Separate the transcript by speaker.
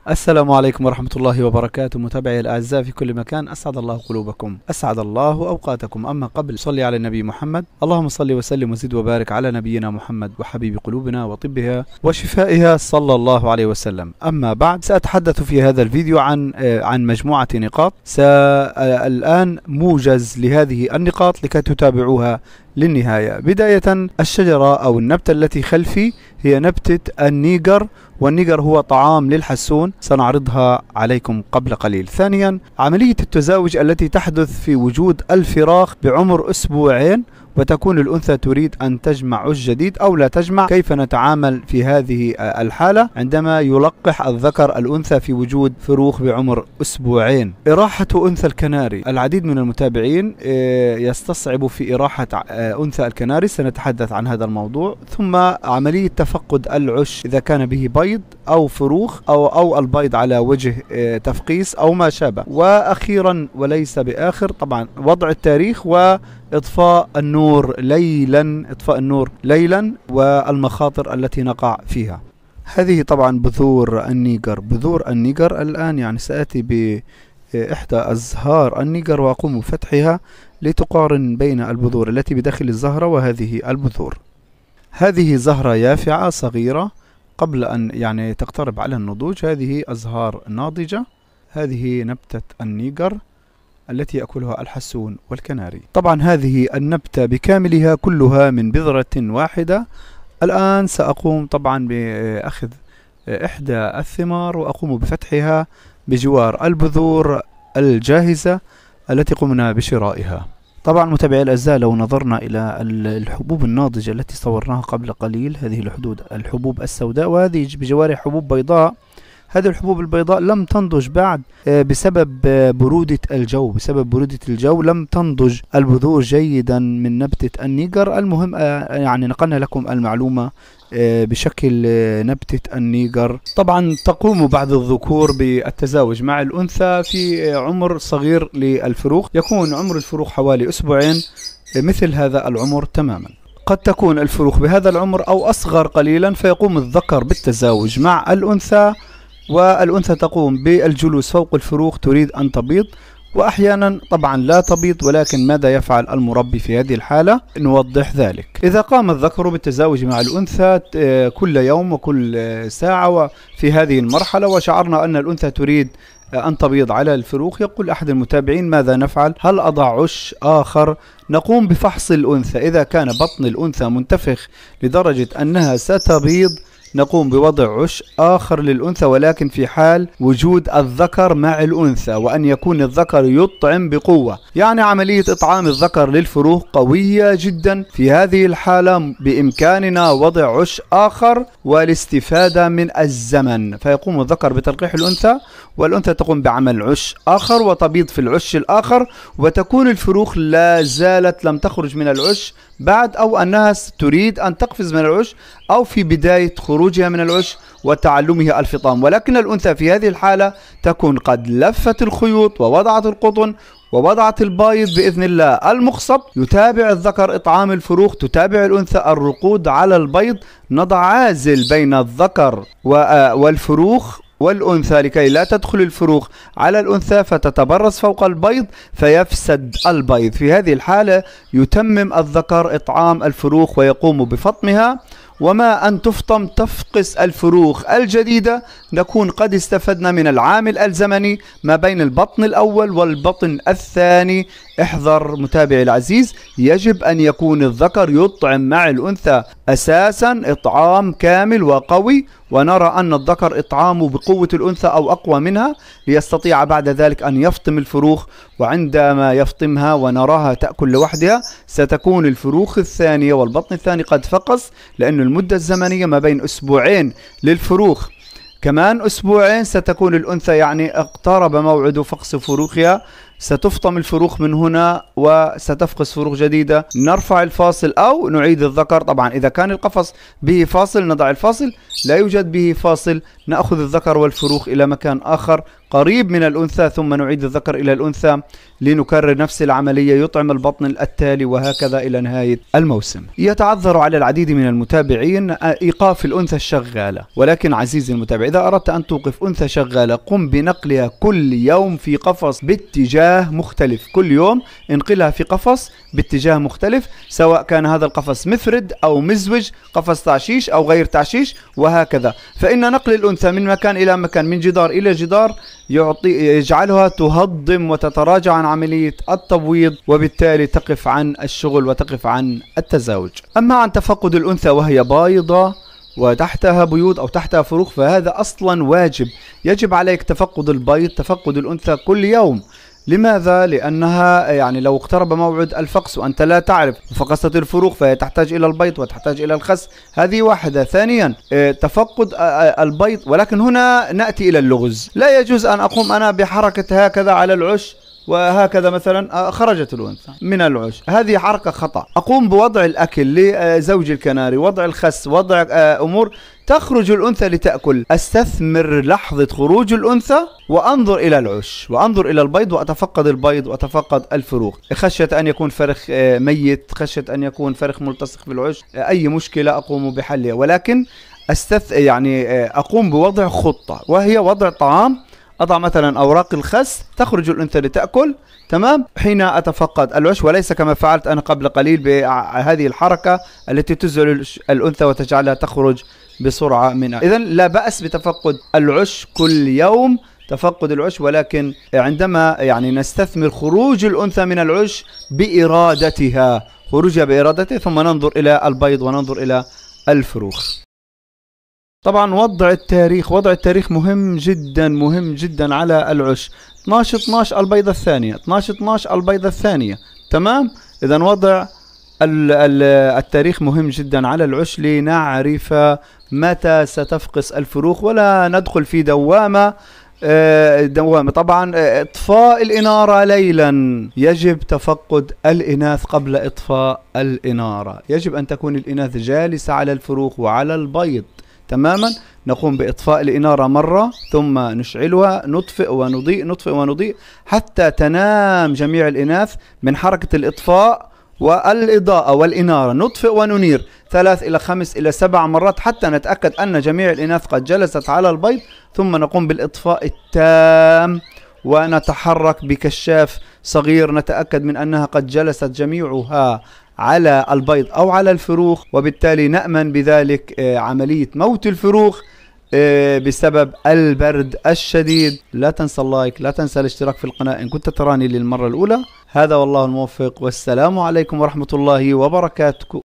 Speaker 1: السلام عليكم ورحمة الله وبركاته. متابعي الأعزاء في كل مكان، أسعد الله قلوبكم، أسعد الله أوقاتكم. أما قبل، صلي على النبي محمد. اللهم صل وسلم وزد وبارك على نبينا محمد وحبيب قلوبنا وطبها وشفائها صلى الله عليه وسلم. أما بعد، سأتحدث في هذا الفيديو عن مجموعة نقاط. الآن موجز لهذه النقاط لكي تتابعوها للنهاية. بداية، الشجرة أو النبتة التي خلفي هي نبتة النيجر، والنيجر هو طعام للحسون، سنعرضها عليكم قبل قليل. ثانيا، عملية التزاوج التي تحدث في وجود الفراخ بعمر أسبوعين، وتكون الأنثى تريد أن تجمع عش جديد أو لا تجمع. كيف نتعامل في هذه الحالة عندما يلقح الذكر الأنثى في وجود فروخ بعمر أسبوعين؟ إراحة أنثى الكناري. العديد من المتابعين يستصعب في إراحة أنثى الكناري، سنتحدث عن هذا الموضوع. ثم عملية تفقد العش إذا كان به بيض أو فروخ أو البيض على وجه تفقيس أو ما شابه. وأخيرا وليس بآخر، طبعا وضع التاريخ وإطفاء النور ليلا والمخاطر التي نقع فيها. هذه طبعا بذور النيجر. الآن يعني سآتي بإحدى أزهار النيجر وأقوم بفتحها لتقارن بين البذور التي بداخل الزهرة وهذه البذور. هذه زهرة يافعة صغيرة قبل أن تقترب على النضوج. هذه أزهار ناضجة. هذه نبتة النيجر التي يأكلها الحسون والكناري. طبعا هذه النبتة بكاملها كلها من بذرة واحدة. الآن سأقوم طبعا بأخذ إحدى الثمار وأقوم بفتحها بجوار البذور الجاهزة التي قمنا بشرائها. طبعا متابعي الأعزاء، لو نظرنا إلى الحبوب الناضجة التي صورناها قبل قليل، هذه الحبوب السوداء، وهذه بجوارها حبوب بيضاء. هذه الحبوب البيضاء لم تنضج بعد بسبب برودة الجو. لم تنضج البذور جيدا من نبتة النيجر. المهم نقلنا لكم المعلومة بشكل نبتة النيجر. طبعا تقوم بعض الذكور بالتزاوج مع الأنثى في عمر صغير للفروخ، يكون عمر الفروخ حوالي أسبوعين، مثل هذا العمر تماما. قد تكون الفروخ بهذا العمر أو أصغر قليلا، فيقوم الذكر بالتزاوج مع الأنثى، والأنثى تقوم بالجلوس فوق الفروخ تريد أن تبيض، وأحيانا طبعا لا تبيض. ولكن ماذا يفعل المربي في هذه الحالة؟ نوضح ذلك. إذا قام الذكر بالتزاوج مع الأنثى كل يوم وكل ساعة وفي هذه المرحلة، وشعرنا أن الأنثى تريد أن تبيض على الفروخ، يقول أحد المتابعين: ماذا نفعل؟ هل أضع عش آخر؟ نقوم بفحص الأنثى. إذا كان بطن الأنثى منتفخ لدرجة أنها ستبيض، نقوم بوضع عش آخر للأنثى، ولكن في حال وجود الذكر مع الأنثى، وأن يكون الذكر يطعم بقوة. عملية إطعام الذكر للفروخ قوية جدا. في هذه الحالة بإمكاننا وضع عش آخر والاستفادة من الزمن، فيقوم الذكر بتلقيح الأنثى، والأنثى تقوم بعمل عش آخر وتبيض في العش الآخر، وتكون الفروخ لا زالت لم تخرج من العش بعد، أو أنها تريد أن تقفز من العش، أو في بداية خروجها من العش وتعلمها الفطام. ولكن الأنثى في هذه الحالة تكون قد لفت الخيوط ووضعت القطن ووضعت البايض بإذن الله المخصب. يتابع الذكر إطعام الفروخ، تتابع الأنثى الرقود على البيض. نضع عازل بين الذكر والفروخ والأنثى لكي لا تدخل الفروخ على الأنثى فتتبرز فوق البيض فيفسد البيض. في هذه الحالة يتمم الذكر إطعام الفروخ ويقوم بفطمها، وما أن تفطم تفقس الفروخ الجديدة. نكون قد استفدنا من العامل الزمني ما بين البطن الأول والبطن الثاني. احذر متابعي العزيز، يجب أن يكون الذكر يطعم مع الأنثى أساسا إطعام كامل وقوي، ونرى أن الذكر إطعامه بقوة الأنثى أو أقوى منها، ليستطيع بعد ذلك أن يفطم الفروخ. وعندما يفطمها ونراها تأكل لوحدها، ستكون الفروخ الثانية والبطن الثاني قد فقس، لأن المدة الزمنية ما بين أسبوعين للفروخ، كمان أسبوعين ستكون الأنثى اقترب موعد فقس فروخها، ستفطم الفروخ من هنا وستفقس فروخ جديدة. نرفع الفاصل أو نعيد الذكر. طبعا إذا كان القفص به فاصل نضع الفاصل، لا يوجد به فاصل نأخذ الذكر والفروخ إلى مكان آخر قريب من الأنثى، ثم نعيد الذكر إلى الأنثى لنكرر نفس العملية، يطعم البطن التالي وهكذا إلى نهاية الموسم. يتعذر على العديد من المتابعين إيقاف الأنثى الشغالة، ولكن عزيزي المتابع إذا أردت أن توقف أنثى شغالة قم بنقلها كل يوم في قفص باتجاه مختلف. كل يوم انقلها في قفص باتجاه مختلف، سواء كان هذا القفص مفرد أو مزوج، قفص تعشيش أو غير تعشيش وهكذا. فإن نقل الأنثى من مكان إلى مكان، من جدار إلى جدار، يجعلها تهضم وتتراجع عن عملية التبويض، وبالتالي تقف عن الشغل وتقف عن التزاوج. أما عن تفقد الأنثى وهي بايضة وتحتها بيوض أو تحتها فروخ، فهذا أصلا واجب، يجب عليك تفقد البيض، تفقد الأنثى كل يوم. لماذا؟ لأنها يعني لو اقترب موعد الفقس وأنت لا تعرف فقست الفروخ فهي تحتاج إلى البيض وتحتاج إلى الخس، هذه واحدة. ثانيا تفقد البيض، ولكن هنا نأتي إلى اللغز. لا يجوز أن أقوم أنا بحركة هكذا على العش وهكذا مثلا خرجت الأنثى من العش، هذه حركة خطأ. أقوم بوضع الأكل لزوج الكناري، وضع الخس، وضع أمور، تخرج الأنثى لتأكل. أستثمر لحظة خروج الأنثى وأنظر إلى العش وأنظر إلى البيض وأتفقد البيض وأتفقد الفروخ، خشية أن يكون فرخ ميت، خشية أن يكون فرخ ملتصق في العش، أي مشكلة أقوم بحلها. ولكن أقوم بوضع خطة، وهي وضع طعام. أضع مثلا أوراق الخس، تخرج الأنثى لتأكل، تمام، حين أتفقد العش، وليس كما فعلت أنا قبل قليل بهذه الحركة التي تزعل الأنثى وتجعلها تخرج بسرعة منها. إذن لا بأس بتفقد العش كل يوم، تفقد العش، ولكن عندما يعني نستثمر خروج الأنثى من العش بإرادتها، خروجها بإرادتها، ثم ننظر إلى البيض وننظر إلى الفروخ. طبعا وضع التاريخ مهم جدا على العش. 12/12 البيضة الثانية، 12/12 البيضة الثانية، تمام. إذا وضع التاريخ مهم جدا على العش لنعرف متى ستفقس الفروخ ولا ندخل في دوامة. طبعا اطفاء الإنارة ليلا، يجب تفقد الإناث قبل اطفاء الإنارة، يجب أن تكون الإناث جالسة على الفروخ وعلى البيض تماما. نقوم بإطفاء الإنارة مرة ثم نشعلها، نطفئ ونضيء، نطفئ ونضيء حتى تنام جميع الإناث من حركة الإطفاء والإضاءة والإنارة. نطفئ وننير 3 إلى 5 إلى 7 مرات حتى نتأكد أن جميع الإناث قد جلست على البيض، ثم نقوم بالإطفاء التام ونتحرك بكشاف صغير نتأكد من أنها قد جلست جميعها على البيض أو على الفروخ، وبالتالي نأمن بذلك عملية موت الفروخ بسبب البرد الشديد. لا تنسى اللايك، لا تنسى الاشتراك في القناة إن كنت تراني للمرة الأولى. هذا والله الموفق، والسلام عليكم ورحمة الله وبركاته.